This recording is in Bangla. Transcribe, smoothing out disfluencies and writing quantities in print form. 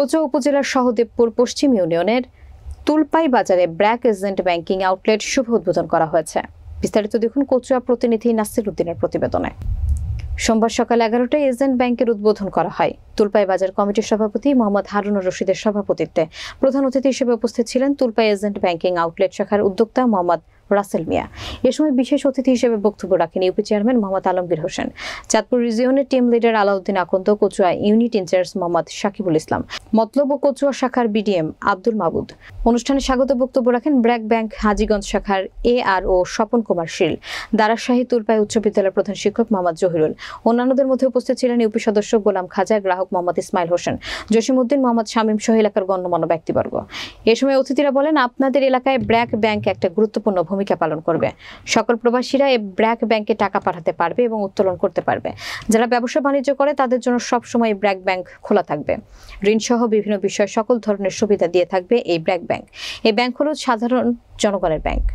কচুয়া উপজেলার সহদেবপুর পশ্চিম ইউনিয়নের তুলপাই বাজারে ব্র্যাক এজেন্ট ব্যাংকিং আউটলেট শুভ উদ্বোধন করা হয়েছে। বিস্তারিত দেখুন কচুয়া প্রতিনিধি নাসির উদ্দিনের প্রতিবেদনে। সোমবার সকাল 11টায় এজেন্ট ব্যাংকের উদ্বোধন করা হয়। তুলপাই বাজার কমিটির সভাপতি মোহাম্মদ হারুনুর রশিদের সভাপতিত্বে প্রধান অতিথি হিসেবে উপস্থিত ছিলেন তুলপাই এজেন্ট ব্যাংকিং আউটলেট শাখার উদ্যোক্তা মোহাম্মদ রাসেল মিয়া। এ সময় বিশেষ অতিথি হিসেবে বক্তব্য রাখেন ইউপি চেয়ারম্যান মোহাম্মদ আলমগীর হোসেন, চাঁদপুর রিজিয়নের team leader Alauddin Akanda, Kachua unit in charge Mohammad Sakibul Islam, Matlab ও কচুয়া শাখার বিডিএম আব্দুল মাবুদ। অনুষ্ঠানে স্বাগত বক্তব্য রাখেন ব্র্যাক ব্যাংক হাজীগঞ্জ শাখার ARO স্বপন কুমার শীল, দারাশাহী তুলপাই উচ্চ বিদ্যালয়ের প্রধান শিক্ষক মোহাম্মদ জহিরুল। অন্যান্যদের মধ্যে উপস্থিত ছিলেন ইউপি সদস্য গোলাম খাজা, গ্রাহক মোহাম্মদ ইসমাইল হোসেন, জসিমউদ্দিন, মোহাম্মদ শামীম সহ এলাকার গণ্যমান্য ব্যক্তিবর্গ। এ সময় অতিথিরা বলেন, আপনাদের এলাকায় ব্র্যাক ব্যাংক একটা গুরুত্বপূর্ণ ভূমিকা পালন করবে। সকল প্রবাসীরা এই ব্র্যাক ব্যাংকে টাকা পাঠাতে পারবে এবং উত্তোলন করতে পারবে। যারা ব্যবসা বাণিজ্য করে তাদের জন্য সব সময় ব্র্যাক ব্যাংক খোলা থাকবে। ঋণ সহ বিভিন্ন বিষয়ে সকল ধরনের সুবিধা দিয়ে থাকবে এই ব্র্যাক ব্যাংক। এই ব্যাংক হলো সাধারণ জনগণের ব্যাংক।